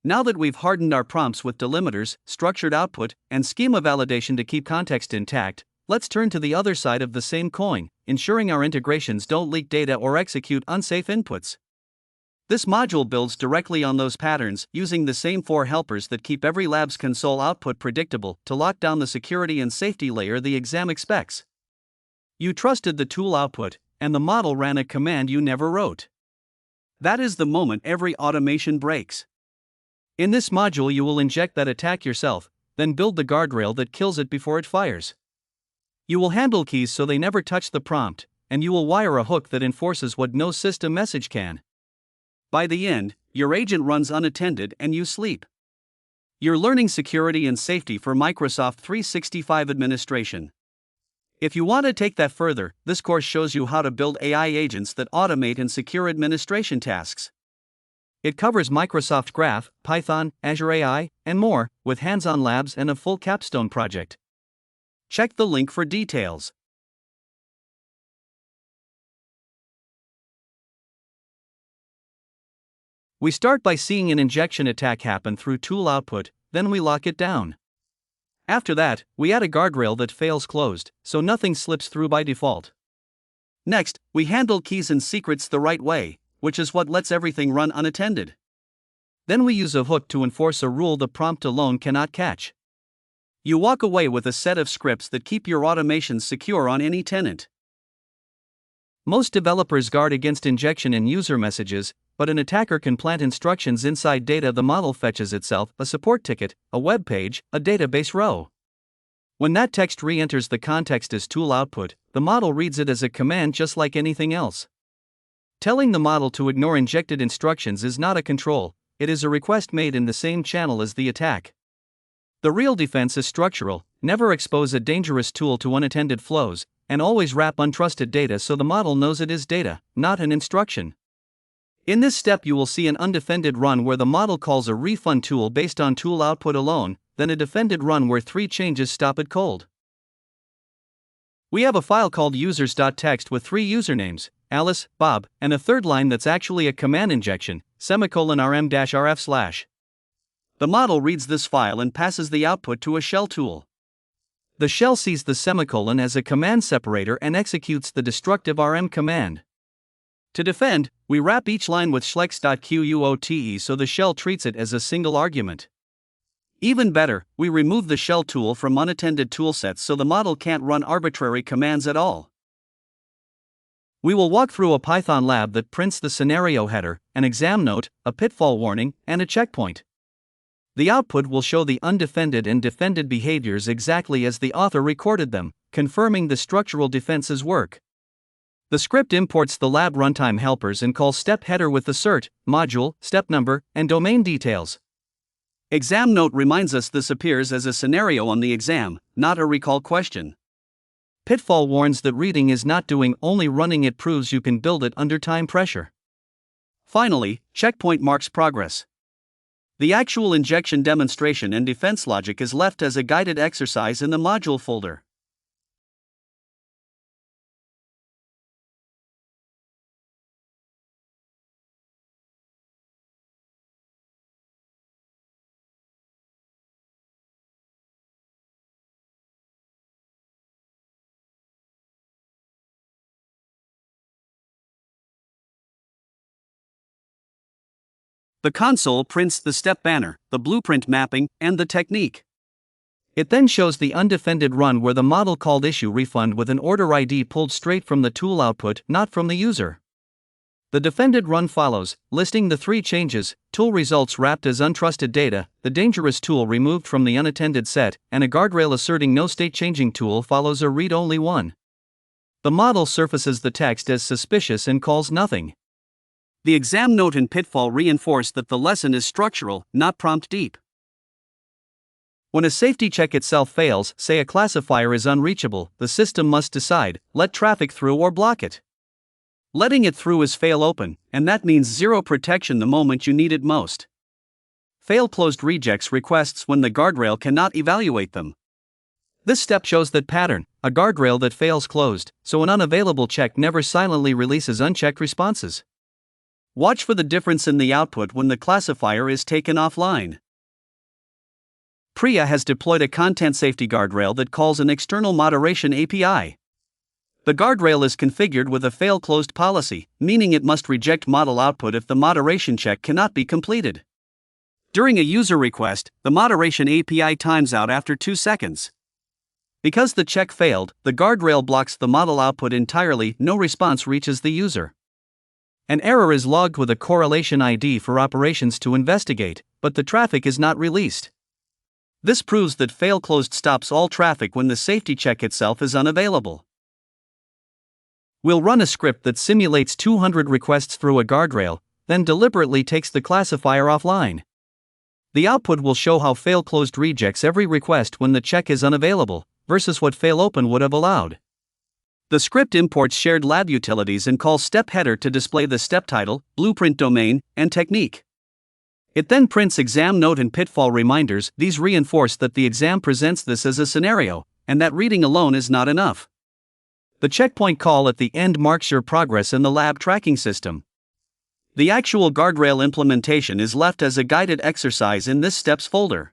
Now that we've hardened our prompts with delimiters, structured output, and schema validation to keep context intact, let's turn to the other side of the same coin, ensuring our integrations don't leak data or execute unsafe inputs. This module builds directly on those patterns, using the same 4 helpers that keep every lab's console output predictable to lock down the security and safety layer the exam expects. You trusted the tool output, and the model ran a command you never wrote. That is the moment every automation breaks. In this module, you will inject that attack yourself, then build the guardrail that kills it before it fires. You will handle keys so they never touch the prompt, and you will wire a hook that enforces what no system message can. By the end, your agent runs unattended and you sleep. You're learning security and safety for Microsoft 365 administration. If you want to take that further, this course shows you how to build AI agents that automate and secure administration tasks. It covers Microsoft Graph, Python, Azure AI, and more, with hands-on labs and a full capstone project. Check the link for details. We start by seeing an injection attack happen through tool output, then we lock it down. After that, we add a guardrail that fails closed, so nothing slips through by default. Next, we handle keys and secrets the right way, which is what lets everything run unattended. Then we use a hook to enforce a rule the prompt alone cannot catch. You walk away with a set of scripts that keep your automations secure on any tenant. Most developers guard against injection in user messages, but an attacker can plant instructions inside data the model fetches itself: a support ticket, a web page, a database row. When that text re-enters the context as tool output, the model reads it as a command just like anything else. Telling the model to ignore injected instructions is not a control, it is a request made in the same channel as the attack. The real defense is structural: never expose a dangerous tool to unattended flows, and always wrap untrusted data so the model knows it is data, not an instruction. In this step, you will see an undefended run where the model calls a refund tool based on tool output alone, then a defended run where 3 changes stop it cold. We have a file called users.txt with 3 usernames, Alice, Bob, and a third line that's actually a command injection, _rm-rf/. The model reads this file and passes the output to a shell tool. The shell sees the semicolon as a command separator and executes the destructive rm command. To defend, we wrap each line with schlex.quote so the shell treats it as a single argument. Even better, we remove the shell tool from unattended toolsets so the model can't run arbitrary commands at all. We will walk through a Python lab that prints the scenario header, an exam note, a pitfall warning, and a checkpoint. The output will show the undefended and defended behaviors exactly as the author recorded them, confirming the structural defenses work. The script imports the lab runtime helpers and calls step header with the cert, module, step number, and domain details. Exam note reminds us this appears as a scenario on the exam, not a recall question. Pitfall warns that reading is not doing, only running it proves you can build it under time pressure. Finally, checkpoint marks progress. The actual injection demonstration and defense logic is left as a guided exercise in the module folder. The console prints the step banner, the blueprint mapping, and the technique. It then shows the undefended run where the model called issue refund with an order ID pulled straight from the tool output, not from the user. The defended run follows, listing the 3 changes: tool results wrapped as untrusted data, the dangerous tool removed from the unattended set, and a guardrail asserting no state changing tool follows a read-only one. The model surfaces the text as suspicious and calls nothing. The exam note and pitfall reinforce that the lesson is structural, not prompt deep. When a safety check itself fails, say a classifier is unreachable, the system must decide: let traffic through or block it. Letting it through is fail open, and that means zero protection the moment you need it most. Fail closed rejects requests when the guardrail cannot evaluate them. This step shows that pattern: a guardrail that fails closed, so an unavailable check never silently releases unchecked responses. Watch for the difference in the output when the classifier is taken offline. Priya has deployed a content safety guardrail that calls an external moderation API. The guardrail is configured with a fail closed policy, meaning it must reject model output if the moderation check cannot be completed. During a user request, the moderation API times out after 2 seconds. Because the check failed, the guardrail blocks the model output entirely, no response reaches the user. An error is logged with a correlation ID for operations to investigate, but the traffic is not released. This proves that fail closed stops all traffic when the safety check itself is unavailable. We'll run a script that simulates 200 requests through a guardrail, then deliberately takes the classifier offline. The output will show how fail closed rejects every request when the check is unavailable, versus what fail open would have allowed. The script imports shared lab utilities and calls step header to display the step title, blueprint domain, and technique. It then prints exam note and pitfall reminders. These reinforce that the exam presents this as a scenario, and that reading alone is not enough. The checkpoint call at the end marks your progress in the lab tracking system. The actual guardrail implementation is left as a guided exercise in this steps folder.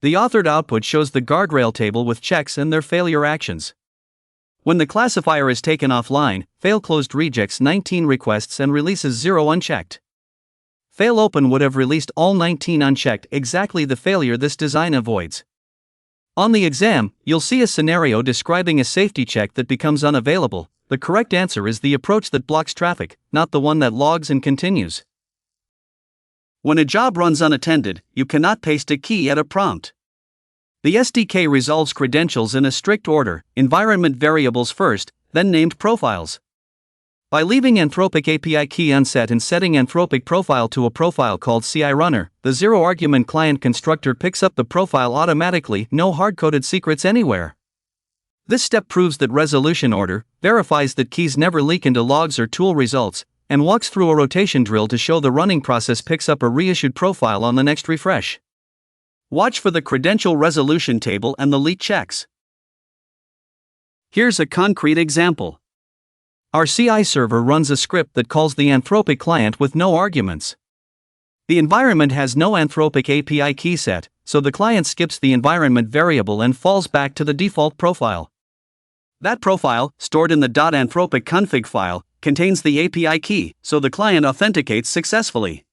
The authored output shows the guardrail table with checks and their failure actions. When the classifier is taken offline, fail closed rejects 19 requests and releases 0 unchecked. Fail open would have released all 19 unchecked, exactly the failure this design avoids. On the exam, you'll see a scenario describing a safety check that becomes unavailable. The correct answer is the approach that blocks traffic, not the one that logs and continues. When a job runs unattended, you cannot paste a key at a prompt. The SDK resolves credentials in a strict order, environment variables first, then named profiles. By leaving Anthropic API key unset and setting Anthropic profile to a profile called CI runner, the zero-argument client constructor picks up the profile automatically, no hard-coded secrets anywhere. This step proves that resolution order, verifies that keys never leak into logs or tool results, and walks through a rotation drill to show the running process picks up a reissued profile on the next refresh. Watch for the credential resolution table and the leak checks. Here's a concrete example. Our CI server runs a script that calls the Anthropic client with no arguments. The environment has no Anthropic API key set, so the client skips the environment variable and falls back to the default profile. That profile, stored in the .anthropic config file, contains the API key, so the client authenticates successfully.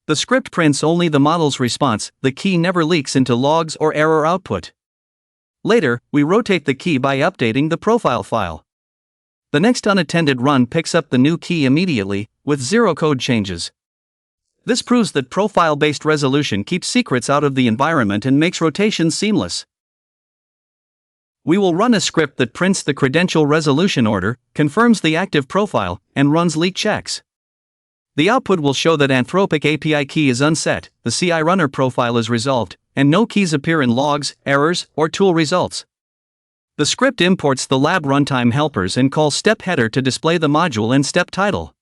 The script prints only the model's response, the key never leaks into logs or error output. Later, we rotate the key by updating the profile file. The next unattended run picks up the new key immediately, with 0 code changes. This proves that profile-based resolution keeps secrets out of the environment and makes rotation seamless. We will run a script that prints the credential resolution order, confirms the active profile, and runs leak checks. The output will show that Anthropic API key is unset, the CI runner profile is resolved, and no keys appear in logs, errors, or tool results. The script imports the lab runtime helpers and calls step header to display the module and step title.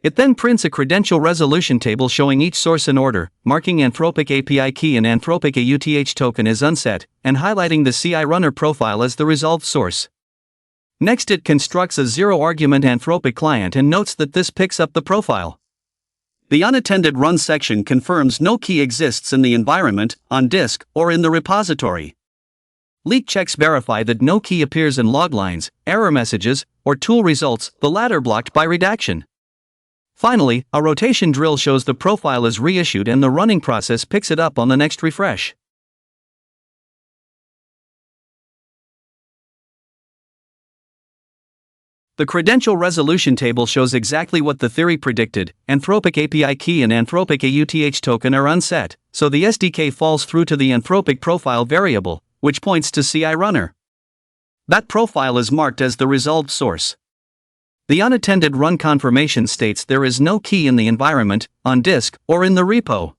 It then prints a credential resolution table showing each source in order, marking Anthropic API key and Anthropic AUTH token as unset, and highlighting the CI runner profile as the resolved source. Next, it constructs a zero-argument Anthropic client and notes that this picks up the profile. The unattended run section confirms no key exists in the environment, on disk, or in the repository. Leak checks verify that no key appears in log lines, error messages, or tool results, the latter blocked by redaction. Finally, a rotation drill shows the profile is reissued and the running process picks it up on the next refresh. The credential resolution table shows exactly what the theory predicted. Anthropic API key and Anthropic AUTH token are unset, so the SDK falls through to the Anthropic profile variable, which points to CI runner. That profile is marked as the resolved source. The unattended run confirmation states there is no key in the environment, on disk, or in the repo.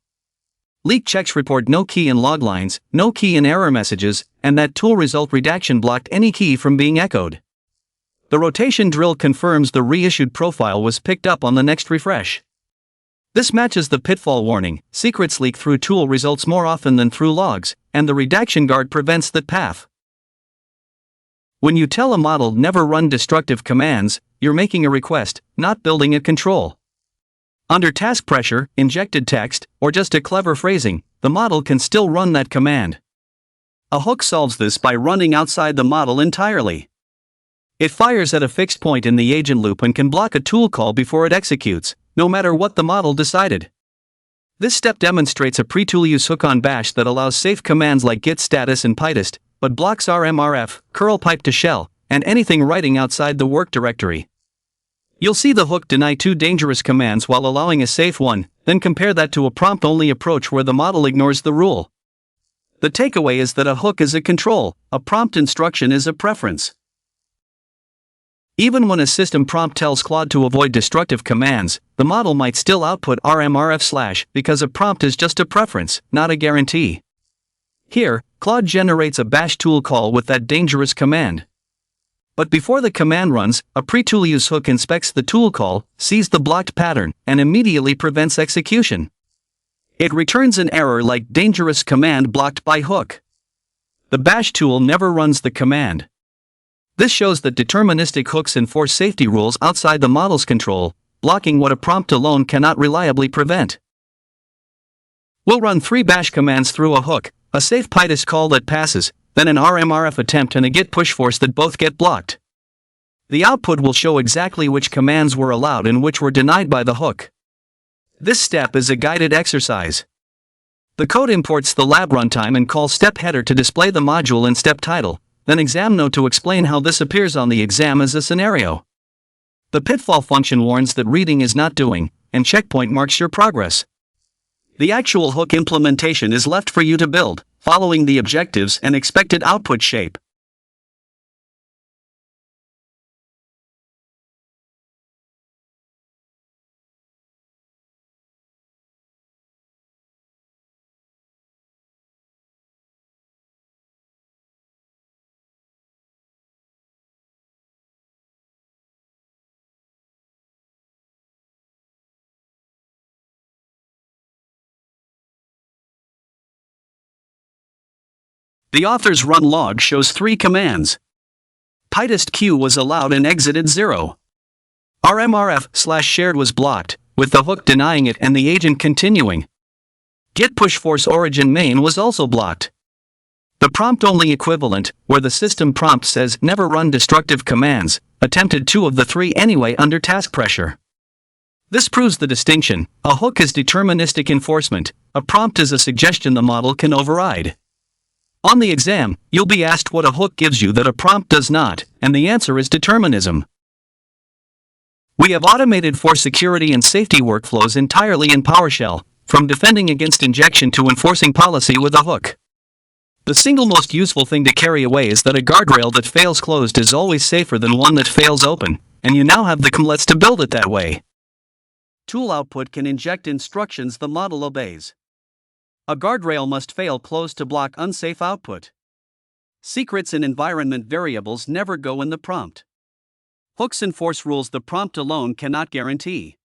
Leak checks report no key in log lines, no key in error messages, and that tool result redaction blocked any key from being echoed. The rotation drill confirms the reissued profile was picked up on the next refresh. This matches the pitfall warning: secrets leak through tool results more often than through logs, and the redaction guard prevents that path. When you tell a model never run destructive commands, you're making a request, not building a control. Under task pressure, injected text, or just a clever phrasing, the model can still run that command. A hook solves this by running outside the model entirely. It fires at a fixed point in the agent loop and can block a tool call before it executes, no matter what the model decided. This step demonstrates a pre-tool use hook on bash that allows safe commands like git status and pytest, but blocks rmrf, curl pipe to shell, and anything writing outside the work directory. You'll see the hook deny two dangerous commands while allowing a safe one, then compare that to a prompt-only approach where the model ignores the rule. The takeaway is that a hook is a control, a prompt instruction is a preference. Even when a system prompt tells Claude to avoid destructive commands, the model might still output rmrf/ because a prompt is just a preference, not a guarantee. Here, Claude generates a bash tool call with that dangerous command. But before the command runs, a pre-tool use hook inspects the tool call, sees the blocked pattern, and immediately prevents execution. It returns an error like dangerous command blocked by hook. The bash tool never runs the command. This shows that deterministic hooks enforce safety rules outside the model's control, blocking what a prompt alone cannot reliably prevent. We'll run 3 bash commands through a hook: a safe pytest call that passes, then an rmrf attempt and a git push force that both get blocked. The output will show exactly which commands were allowed and which were denied by the hook. This step is a guided exercise. The code imports the lab runtime and calls step header to display the module and step title, then exam note to explain how this appears on the exam as a scenario. The pitfall function warns that reading is not doing, and checkpoint marks your progress. The actual hook implementation is left for you to build, following the objectives and expected output shape. The author's run log shows 3 commands. Pytest Q was allowed and exited 0. rmrf/shared was blocked, with the hook denying it and the agent continuing. Git push force origin main was also blocked. The prompt-only equivalent, where the system prompt says never run destructive commands, attempted 2 of the 3 anyway under task pressure. This proves the distinction: a hook is deterministic enforcement, a prompt is a suggestion the model can override. On the exam, you'll be asked what a hook gives you that a prompt does not, and the answer is determinism. We have automated for security and safety workflows entirely in PowerShell, from defending against injection to enforcing policy with a hook. The single most useful thing to carry away is that a guardrail that fails closed is always safer than one that fails open, and you now have the templates to build it that way. Tool output can inject instructions the model obeys. A guardrail must fail closed to block unsafe output. Secrets and environment variables never go in the prompt. Hooks enforce rules the prompt alone cannot guarantee.